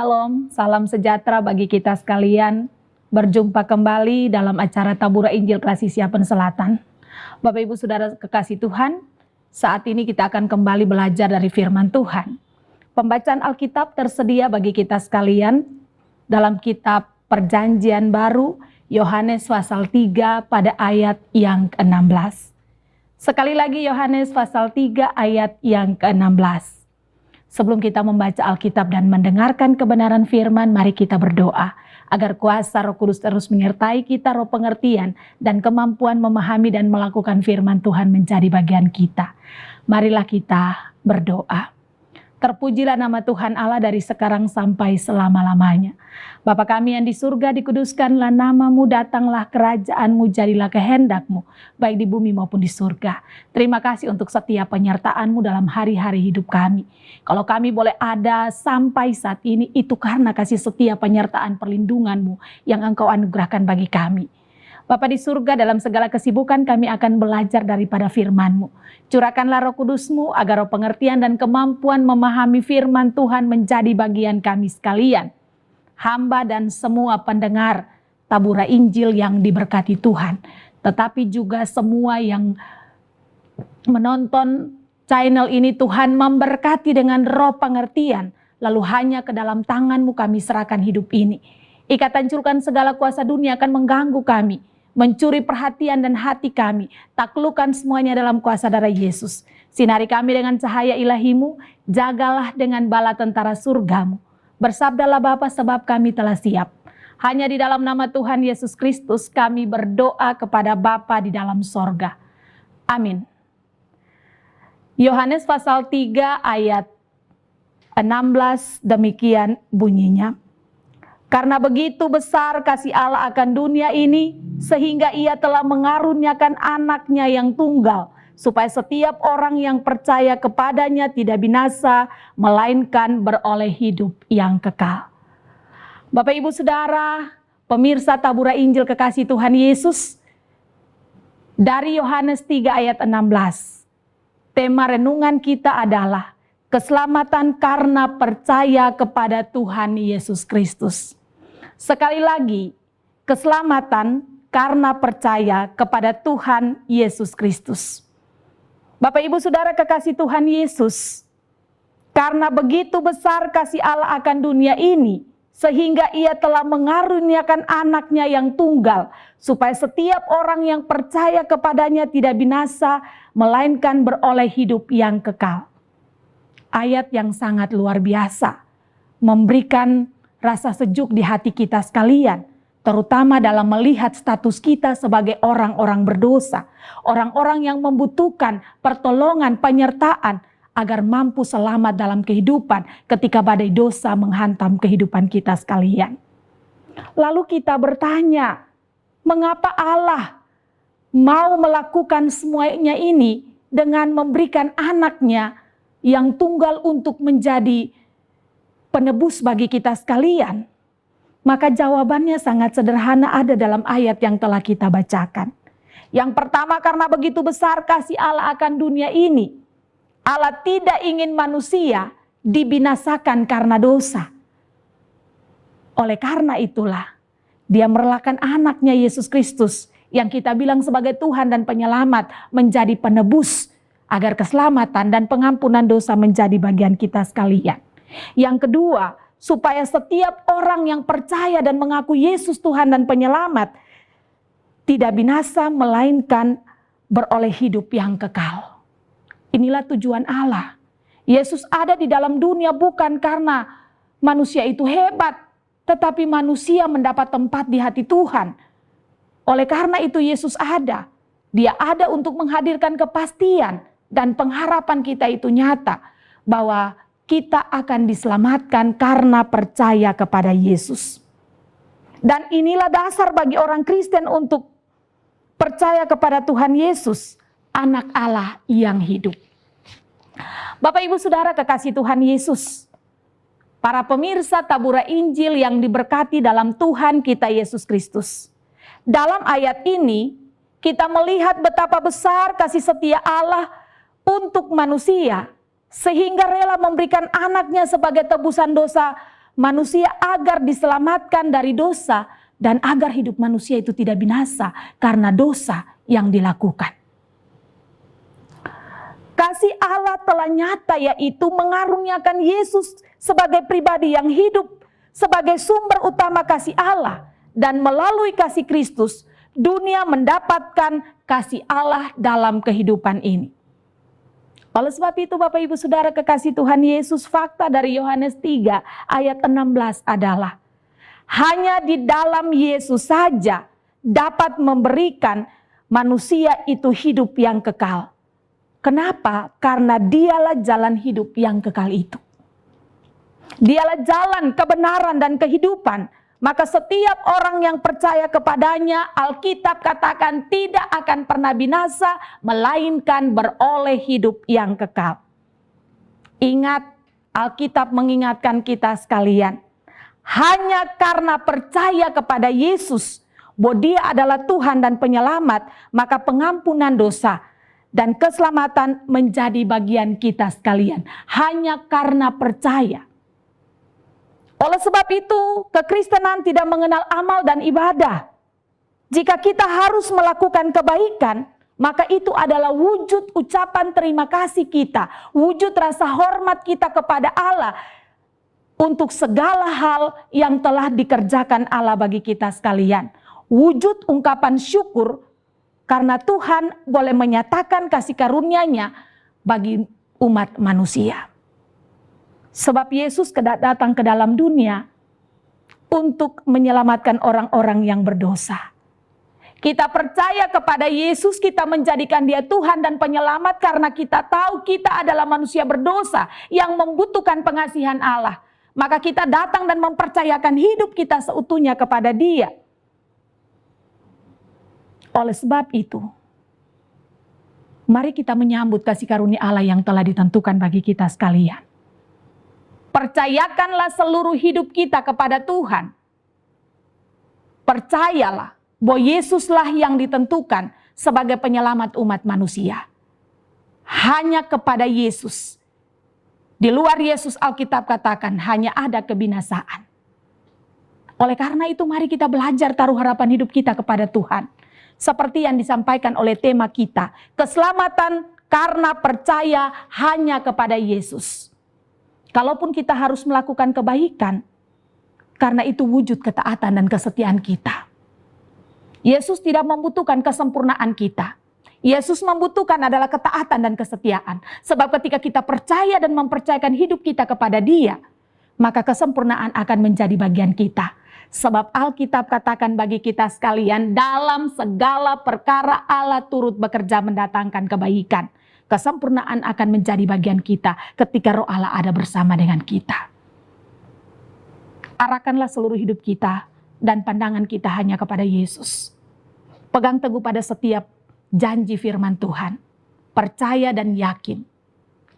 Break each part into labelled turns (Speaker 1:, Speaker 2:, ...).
Speaker 1: Shalom, salam sejahtera bagi kita sekalian. Berjumpa kembali dalam acara Tabura Injil Kasih Siapen Selatan. Bapak Ibu Saudara kekasih Tuhan, saat ini kita akan kembali belajar dari firman Tuhan. Pembacaan Alkitab tersedia bagi kita sekalian dalam kitab Perjanjian Baru, Yohanes pasal 3 pada ayat yang ke-16. Sekali lagi Yohanes pasal 3 ayat yang ke-16. Sebelum kita membaca Alkitab dan mendengarkan kebenaran firman, mari kita berdoa agar kuasa Roh Kudus terus menyertai kita, roh pengertian dan kemampuan memahami dan melakukan firman Tuhan menjadi bagian kita. Marilah kita berdoa. Terpujilah nama Tuhan Allah dari sekarang sampai selama-lamanya. Bapa kami yang di surga, dikuduskanlah namamu, datanglah kerajaanmu, jadilah kehendakmu, baik di bumi maupun di surga. Terima kasih untuk setiap penyertaanmu dalam hari-hari hidup kami. Kalau kami boleh ada sampai saat ini, itu karena kasih setia penyertaan perlindunganmu yang engkau anugerahkan bagi kami. Bapa di surga, dalam segala kesibukan kami akan belajar daripada firman-Mu. Curahkanlah Roh Kudus-Mu agar roh pengertian dan kemampuan memahami firman Tuhan menjadi bagian kami sekalian. Hamba dan semua pendengar Tabura Injil yang diberkati Tuhan. Tetapi juga semua yang menonton channel ini, Tuhan memberkati dengan roh pengertian. Lalu hanya ke dalam tangan-Mu kami serahkan hidup ini. Ikatan hancurkan segala kuasa dunia akan mengganggu kami, mencuri perhatian dan hati kami. Taklukkan semuanya dalam kuasa darah Yesus. Sinari kami dengan cahaya ilahi-Mu, jagalah dengan bala tentara surga-Mu. Bersabdalah Bapa, sebab kami telah siap. Hanya di dalam nama Tuhan Yesus Kristus kami berdoa kepada Bapa di dalam sorga. Amin. Yohanes pasal 3 ayat 16 demikian bunyinya. Karena begitu besar kasih Allah akan dunia ini, sehingga ia telah mengaruniakan anaknya yang tunggal, supaya setiap orang yang percaya kepadanya tidak binasa, melainkan beroleh hidup yang kekal. Bapak Ibu Saudara, pemirsa Tabura Injil kekasih Tuhan Yesus, dari Yohanes 3 ayat 16, tema renungan kita adalah keselamatan karena percaya kepada Tuhan Yesus Kristus. Sekali lagi, keselamatan karena percaya kepada Tuhan Yesus Kristus. Bapak Ibu Saudara kekasih Tuhan Yesus, karena begitu besar kasih Allah akan dunia ini, sehingga ia telah mengaruniakan anaknya yang tunggal, supaya setiap orang yang percaya kepadanya tidak binasa, melainkan beroleh hidup yang kekal. Ayat yang sangat luar biasa, memberikan rasa sejuk di hati kita sekalian, terutama dalam melihat status kita sebagai orang-orang berdosa, orang-orang yang membutuhkan pertolongan, penyertaan, agar mampu selamat dalam kehidupan ketika badai dosa menghantam kehidupan kita sekalian. Lalu kita bertanya, mengapa Allah mau melakukan semuanya ini dengan memberikan anaknya yang tunggal untuk menjadi penebus bagi kita sekalian? Maka jawabannya sangat sederhana, ada dalam ayat yang telah kita bacakan. Yang pertama, karena begitu besar kasih Allah akan dunia ini, Allah tidak ingin manusia dibinasakan karena dosa. Oleh karena itulah, Dia merelakan anaknya Yesus Kristus yang kita bilang sebagai Tuhan dan penyelamat menjadi penebus, agar keselamatan dan pengampunan dosa menjadi bagian kita sekalian. Yang kedua, supaya setiap orang yang percaya dan mengaku Yesus Tuhan dan penyelamat tidak binasa, melainkan beroleh hidup yang kekal. Inilah tujuan Allah. Yesus ada di dalam dunia bukan karena manusia itu hebat, tetapi manusia mendapat tempat di hati Tuhan. Oleh karena itu Yesus ada. Dia ada untuk menghadirkan kepastian dan pengharapan kita itu nyata, bahwa kita akan diselamatkan karena percaya kepada Yesus. Dan inilah dasar bagi orang Kristen untuk percaya kepada Tuhan Yesus, anak Allah yang hidup. Bapak Ibu Saudara kekasih Tuhan Yesus, para pemirsa Tabura Injil yang diberkati dalam Tuhan kita Yesus Kristus. Dalam ayat ini kita melihat betapa besar kasih setia Allah untuk manusia, sehingga rela memberikan anaknya sebagai tebusan dosa manusia agar diselamatkan dari dosa dan agar hidup manusia itu tidak binasa karena dosa yang dilakukan. Kasih Allah telah nyata, yaitu mengaruniakan Yesus sebagai pribadi yang hidup sebagai sumber utama kasih Allah, dan melalui kasih Kristus dunia mendapatkan kasih Allah dalam kehidupan ini. Oleh sebab itu Bapak Ibu Saudara kekasih Tuhan Yesus, fakta dari Yohanes 3 ayat 16 adalah hanya di dalam Yesus saja dapat memberikan manusia itu hidup yang kekal. Kenapa? Karena dialah jalan hidup yang kekal itu. Dialah jalan kebenaran dan kehidupan. Maka setiap orang yang percaya kepadanya, Alkitab katakan tidak akan pernah binasa, melainkan beroleh hidup yang kekal. Ingat, Alkitab mengingatkan kita sekalian, hanya karena percaya kepada Yesus, bahwa Dia adalah Tuhan dan Penyelamat, maka pengampunan dosa dan keselamatan menjadi bagian kita sekalian. Hanya karena percaya. Oleh sebab itu, kekristenan tidak mengenal amal dan ibadah. Jika kita harus melakukan kebaikan, maka itu adalah wujud ucapan terima kasih kita, wujud rasa hormat kita kepada Allah untuk segala hal yang telah dikerjakan Allah bagi kita sekalian. Wujud ungkapan syukur karena Tuhan boleh menyatakan kasih karunia-Nya bagi umat manusia. Sebab Yesus datang ke dalam dunia untuk menyelamatkan orang-orang yang berdosa. Kita percaya kepada Yesus, kita menjadikan Dia Tuhan dan Penyelamat karena kita tahu kita adalah manusia berdosa yang membutuhkan pengasihan Allah. Maka kita datang dan mempercayakan hidup kita seutuhnya kepada Dia. Oleh sebab itu, mari kita menyambut kasih karunia Allah yang telah ditentukan bagi kita sekalian. Percayakanlah seluruh hidup kita kepada Tuhan. Percayalah bahwa Yesuslah yang ditentukan sebagai penyelamat umat manusia. Hanya kepada Yesus. Di luar Yesus, Alkitab katakan hanya ada kebinasaan. Oleh karena itu mari kita belajar taruh harapan hidup kita kepada Tuhan. Seperti yang disampaikan oleh tema kita, keselamatan karena percaya hanya kepada Yesus. Kalaupun kita harus melakukan kebaikan, karena itu wujud ketaatan dan kesetiaan kita. Yesus tidak membutuhkan kesempurnaan kita. Yesus membutuhkan adalah ketaatan dan kesetiaan. Sebab ketika kita percaya dan mempercayakan hidup kita kepada Dia, maka kesempurnaan akan menjadi bagian kita. Sebab Alkitab katakan bagi kita sekalian, dalam segala perkara Allah turut bekerja mendatangkan kebaikan. Kesempurnaan akan menjadi bagian kita ketika Roh Allah ada bersama dengan kita. Arahkanlah seluruh hidup kita dan pandangan kita hanya kepada Yesus. Pegang teguh pada setiap janji firman Tuhan. Percaya dan yakin.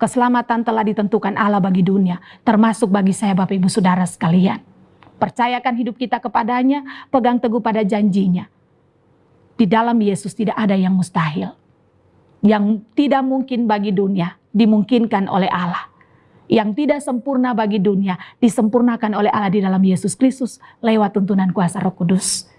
Speaker 1: Keselamatan telah ditentukan Allah bagi dunia, termasuk bagi saya Bapak Ibu Saudara sekalian. Percayakan hidup kita kepadanya, pegang teguh pada janjinya. Di dalam Yesus tidak ada yang mustahil. Yang tidak mungkin bagi dunia, dimungkinkan oleh Allah. Yang tidak sempurna bagi dunia, disempurnakan oleh Allah di dalam Yesus Kristus lewat tuntunan kuasa Roh Kudus.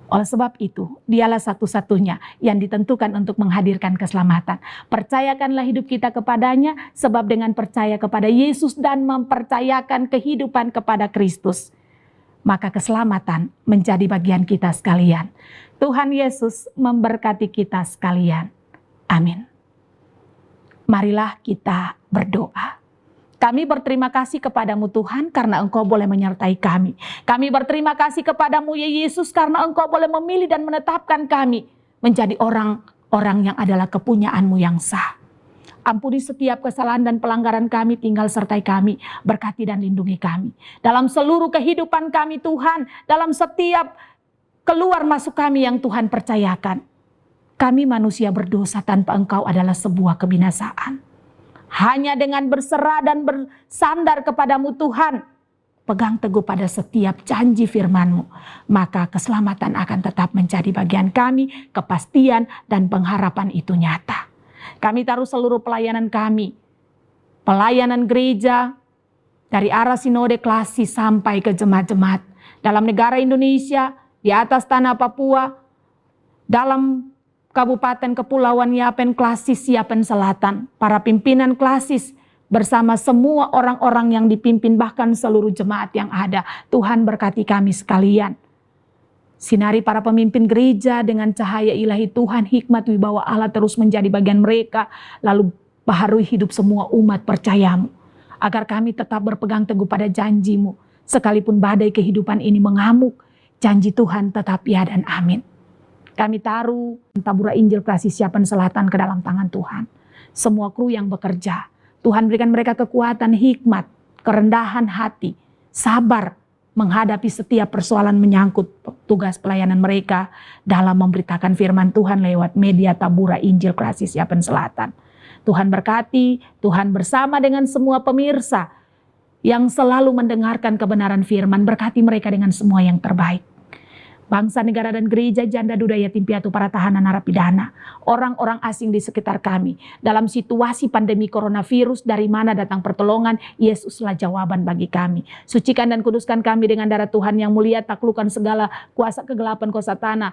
Speaker 1: Oleh sebab itu, Dialah satu-satunya yang ditentukan untuk menghadirkan keselamatan. Percayakanlah hidup kita kepadanya, sebab dengan percaya kepada Yesus dan mempercayakan kehidupan kepada Kristus, maka keselamatan menjadi bagian kita sekalian. Tuhan Yesus memberkati kita sekalian. Amin. Marilah kita berdoa. Kami berterima kasih kepadamu Tuhan karena Engkau boleh menyertai kami. Kami berterima kasih kepadamu ya Yesus karena Engkau boleh memilih dan menetapkan kami menjadi orang-orang yang adalah kepunyaanmu yang sah. Ampuni setiap kesalahan dan pelanggaran kami, tinggal sertai kami, berkati dan lindungi kami. Dalam seluruh kehidupan kami Tuhan, dalam setiap keluar masuk kami yang Tuhan percayakan. Kami manusia berdosa tanpa Engkau adalah sebuah kebinasaan. Hanya dengan berserah dan bersandar kepadamu Tuhan, pegang teguh pada setiap janji firman-Mu, maka keselamatan akan tetap menjadi bagian kami, kepastian dan pengharapan itu nyata. Kami taruh seluruh pelayanan kami, pelayanan gereja, Dari arah sinode klasis sampai ke jemaat-jemaat. Dalam negara Indonesia, di atas tanah Papua, dalam Kabupaten Kepulauan Yapen klasis Yapen Selatan. Para pimpinan klasis bersama semua orang-orang yang dipimpin, bahkan seluruh jemaat yang ada. Tuhan berkati kami sekalian. Sinari para pemimpin gereja dengan cahaya ilahi Tuhan, hikmat wibawa Allah terus menjadi bagian mereka. Lalu baharui hidup semua umat percayamu. Agar kami tetap berpegang teguh pada janjimu. Sekalipun badai kehidupan ini mengamuk, janji Tuhan tetap ya dan amin. Kami taruh Tabura Injil Klasis Yapen Selatan ke dalam tangan Tuhan. Semua kru yang bekerja, Tuhan berikan mereka kekuatan, hikmat, kerendahan hati, sabar menghadapi setiap persoalan menyangkut tugas pelayanan mereka dalam memberitakan firman Tuhan lewat media Tabura Injil Klasis Yapen Selatan. Tuhan berkati, Tuhan bersama dengan semua pemirsa yang selalu mendengarkan kebenaran firman, berkati mereka dengan semua yang terbaik. Bangsa, negara, dan gereja, janda, duda, yatim piatu, para tahanan, narapidana, orang-orang asing di sekitar kami. Dalam situasi pandemi coronavirus, dari mana datang pertolongan? Yesuslah jawaban bagi kami. Sucikan dan kuduskan kami dengan darah Tuhan yang mulia, taklukkan segala kuasa kegelapan kuasa tanah,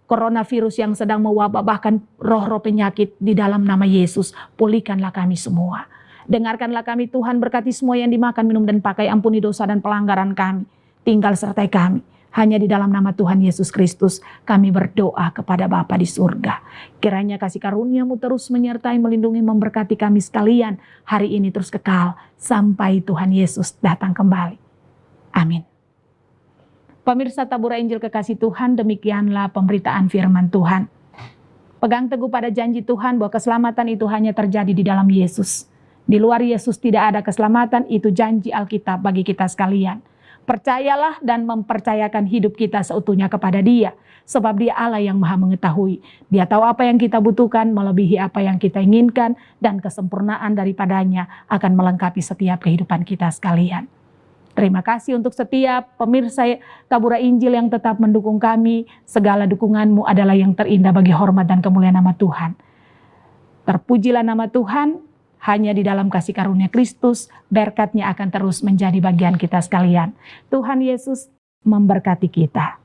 Speaker 1: coronavirus yang sedang mewabah, bahkan roh-roh penyakit di dalam nama Yesus. Pulihkanlah kami semua. Dengarkanlah kami Tuhan, berkati semua yang dimakan, minum, dan pakai. Ampuni dosa dan pelanggaran kami. Tinggal sertai kami. Hanya di dalam nama Tuhan Yesus Kristus kami berdoa kepada Bapa di surga. Kiranya kasih karunia-Mu terus menyertai, melindungi, memberkati kami sekalian hari ini terus kekal sampai Tuhan Yesus datang kembali. Amin. Pemirsa Tabura Injil kekasih Tuhan, demikianlah pemberitaan firman Tuhan. Pegang teguh pada janji Tuhan bahwa keselamatan itu hanya terjadi di dalam Yesus. Di luar Yesus tidak ada keselamatan, itu janji Alkitab bagi kita sekalian. Percayalah dan mempercayakan hidup kita seutuhnya kepada Dia. Sebab Dia Allah yang maha mengetahui. Dia tahu apa yang kita butuhkan, melebihi apa yang kita inginkan. Dan kesempurnaan daripadanya akan melengkapi setiap kehidupan kita sekalian. Terima kasih untuk setiap pemirsa Tabura Injil yang tetap mendukung kami. Segala dukungan-Mu adalah yang terindah bagi hormat dan kemuliaan nama Tuhan. Terpujilah nama Tuhan. Hanya di dalam kasih karunia Kristus, berkat-Nya akan terus menjadi bagian kita sekalian. Tuhan Yesus memberkati kita.